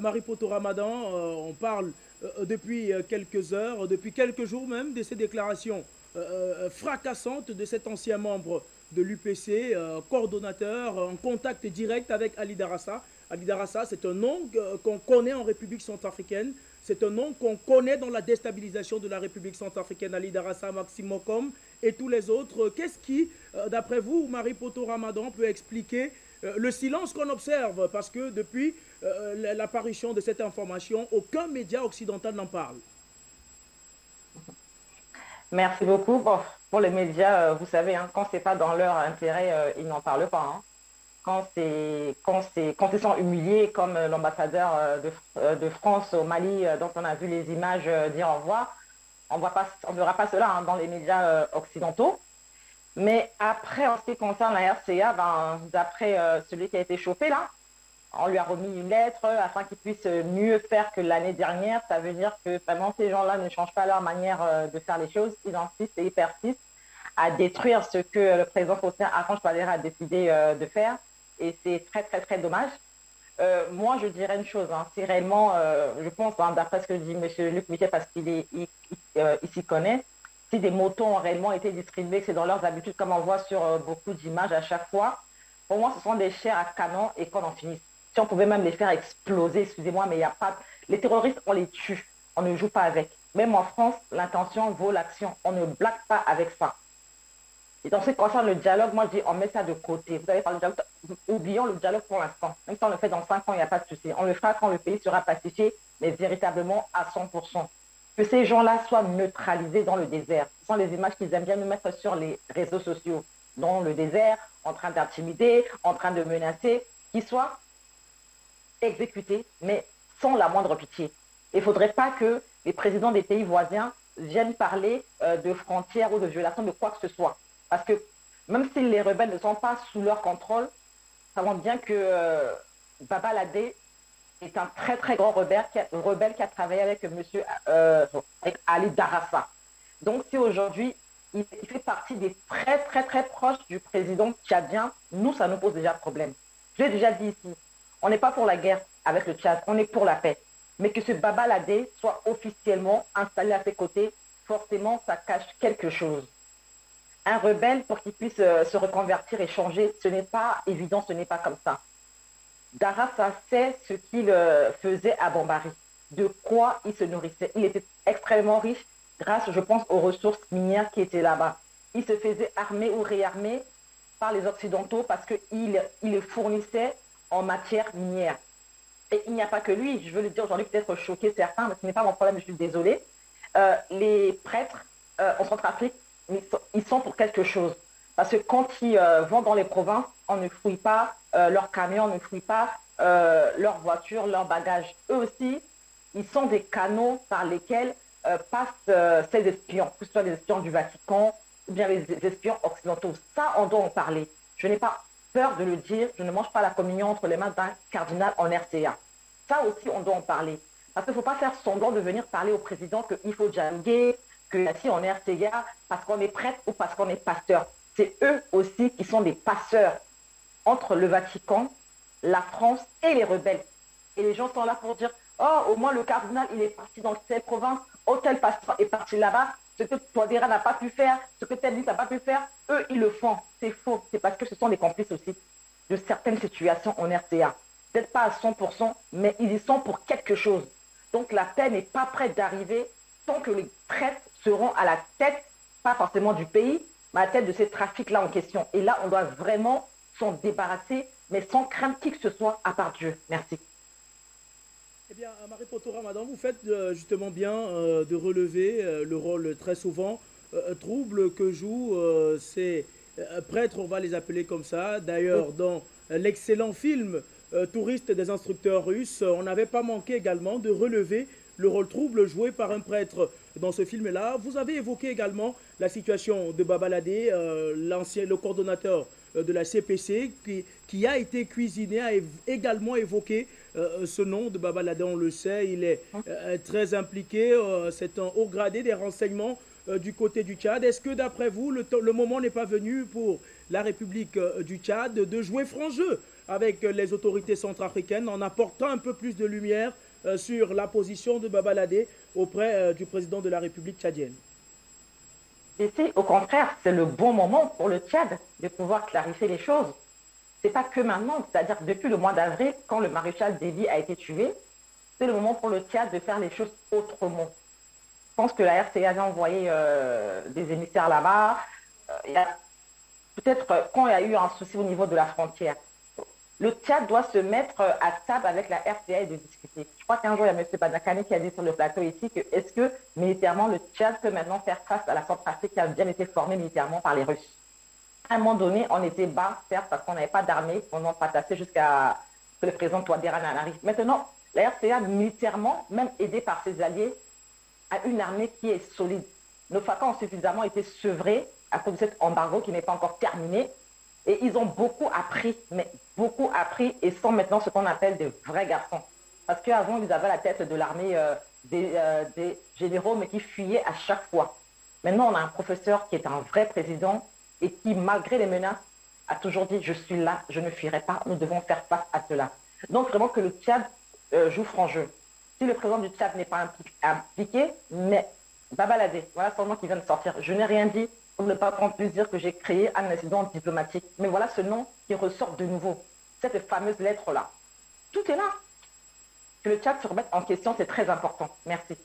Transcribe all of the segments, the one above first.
Marie-Poto Ramadan, on parle depuis quelques heures, depuis quelques jours même, de ces déclarations fracassantes de cet ancien membre de l'UPC, coordonnateur, en contact direct avec Ali Darassa. Ali Darassa, c'est un nom qu'on connaît en République centrafricaine. C'est un nom qu'on connaît dans la déstabilisation de la République centrafricaine. Ali Darassa, Maxime Mokom et tous les autres. Qu'est-ce qui, d'après vous, Marie-Poto Ramadan, peut expliquer le silence qu'on observe? Parce que depuis l'apparition de cette information, aucun média occidental n'en parle. Merci beaucoup. Bon, pour les médias, vous savez, hein, quand c'est pas dans leur intérêt, ils n'en parlent pas. Hein. Quand ils sont humiliés, comme l'ambassadeur de France au Mali, dont on a vu les images dire au revoir, on ne verra pas cela hein, dans les médias occidentaux. Mais après, en ce qui concerne la RCA, ben, d'après celui qui a été chauffé là, on lui a remis une lettre afin qu'il puisse mieux faire que l'année dernière. Ça veut dire que vraiment ces gens-là ne changent pas leur manière de faire les choses. Ils insistent et ils persistent à détruire ce que le président Faustin Archange Touadéra a décidé de faire. Et c'est très, très, très dommage. Moi, je dirais une chose. Hein, si réellement, je pense, hein, d'après ce que dit M. Luc Miquet, parce il s'y connaît, si des motos ont réellement été distribués, que c'est dans leurs habitudes, comme on voit sur beaucoup d'images à chaque fois, pour moi, ce sont des chairs à canon et qu'on en finisse. Si on pouvait même les faire exploser, excusez-moi, mais il n'y a pas... Les terroristes, on les tue, on ne joue pas avec. Même en France, l'intention vaut l'action. On ne blague pas avec ça. Et dans ce qui concerne le dialogue, moi je dis, on met ça de côté. Vous avez parlé de dialogue, oublions le dialogue pour l'instant. Même si on le fait dans 5 ans, il n'y a pas de souci. On le fera quand le pays sera pacifié, mais véritablement à 100%. Que ces gens-là soient neutralisés dans le désert. Ce sont les images qu'ils aiment bien nous mettre sur les réseaux sociaux. Dans le désert, en train d'intimider, en train de menacer, qu'ils soient exécutés, mais sans la moindre pitié. Il ne faudrait pas que les présidents des pays voisins viennent parler de frontières ou de violations de quoi que ce soit. Parce que même si les rebelles ne sont pas sous leur contrôle, ça montre bien que Baba Ladé est un très très grand rebelle qui a travaillé avec avec Ali Darassa. Donc si aujourd'hui il fait partie des très très très proches du président tchadien, nous ça nous pose déjà problème. Je l'ai déjà dit ici, on n'est pas pour la guerre avec le Tchad, on est pour la paix. Mais que ce Baba Ladé soit officiellement installé à ses côtés, forcément ça cache quelque chose. Un rebelle, pour qu'il puisse se reconvertir et changer, ce n'est pas évident, ce n'est pas comme ça. Darassa sait ce qu'il faisait à Bambari, de quoi il se nourrissait. Il était extrêmement riche grâce, je pense, aux ressources minières qui étaient là-bas. Il se faisait armer ou réarmer par les Occidentaux parce qu'il les fournissait en matière minière. Et il n'y a pas que lui, je veux le dire aujourd'hui, peut-être choquer certains, mais ce n'est pas mon problème, je suis désolée. Les prêtres en Centrafrique, ils sont pour quelque chose. Parce que quand ils vont dans les provinces, on ne fouille pas leurs camions, on ne fouille pas leurs voitures, leurs bagages. Eux aussi, ils sont des canaux par lesquels passent ces espions, que ce soit les espions du Vatican ou bien les espions occidentaux. Ça, on doit en parler. Je n'ai pas peur de le dire, je ne mange pas la communion entre les mains d'un cardinal en RCA. Ça aussi, on doit en parler. Parce qu'il ne faut pas faire semblant de venir parler au président qu'il faut dialoguer, que si on est RCA, parce qu'on est prêtre ou parce qu'on est pasteur. C'est eux aussi qui sont des passeurs entre le Vatican, la France et les rebelles. Et les gens sont là pour dire, oh, au moins le cardinal, il est parti dans telle province, oh, tel pasteur est parti là-bas, ce que Touadéra n'a pas pu faire, ce que tel n'a pas pu faire, eux, ils le font. C'est faux. C'est parce que ce sont des complices aussi de certaines situations en RCA. Peut-être pas à 100%, mais ils y sont pour quelque chose. Donc la paix n'est pas prête d'arriver tant que les prêtres seront à la tête, pas forcément du pays, mais à la tête de ces trafics-là en question. Et là, on doit vraiment s'en débarrasser, mais sans craindre qui que ce soit à part Dieu. Merci. Eh bien, Marie-Poto Ramadan, vous faites justement bien de relever le rôle très souvent trouble que jouent ces prêtres, on va les appeler comme ça. D'ailleurs, dans l'excellent film Touriste des instructeurs russes, on n'avait pas manqué également de relever le rôle trouble joué par un prêtre dans ce film-là. Vous avez évoqué également la situation de Babaladé, le coordonnateur de la CPC, qui a été cuisiné, a également évoqué ce nom de Babaladé, on le sait, il est très impliqué, c'est un haut gradé des renseignements du côté du Tchad. Est-ce que d'après vous, le moment n'est pas venu pour la République du Tchad de jouer franc jeu avec les autorités centrafricaines en apportant un peu plus de lumière sur la position de Baba Ladé auprès du président de la République tchadienne? Et si, au contraire, c'est le bon moment pour le Tchad de pouvoir clarifier les choses. C'est pas que maintenant, c'est-à-dire depuis le mois d'avril, quand le maréchal Déby a été tué, c'est le moment pour le Tchad de faire les choses autrement. Je pense que la RCA a envoyé des émissaires là-bas. Peut-être quand il y a eu un souci au niveau de la frontière, le Tchad doit se mettre à table avec la RCA et de discuter. Je crois qu'un jour, il y a M. Badakane qui a dit sur le plateau ici que est-ce que militairement, le Tchad peut maintenant faire face à la Centrafrique qui a bien été formée militairement par les Russes. À un moment donné, on était bas, certes, parce qu'on n'avait pas d'armée, on n'a pas tassé jusqu'à ce que le président Touadéra n'arrive. Maintenant, la RCA, militairement, même aidée par ses alliés, a une armée qui est solide. Nos FACA ont suffisamment été sevrés à cause de cet embargo qui n'est pas encore terminé. Et ils ont beaucoup appris, mais beaucoup appris et sont maintenant ce qu'on appelle des vrais garçons. Parce qu'avant, ils avaient la tête de l'armée des généraux, mais qui fuyaient à chaque fois. Maintenant, on a un professeur qui est un vrai président et qui, malgré les menaces, a toujours dit « je suis là, je ne fuirai pas, nous devons faire face à cela ». Donc vraiment que le Tchad joue franc jeu. Si le président du Tchad n'est pas impliqué, mais Baba Ladé, voilà son nom qui vient de sortir. Je n'ai rien dit pour ne pas qu'on puisse dire que j'ai créé un incident diplomatique. Mais voilà ce nom qui ressort de nouveau. Cette fameuse lettre-là. Tout est là. Que le Tchad se remette en question, c'est très important. Merci.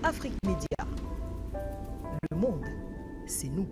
Afrique Média. Le monde, c'est nous.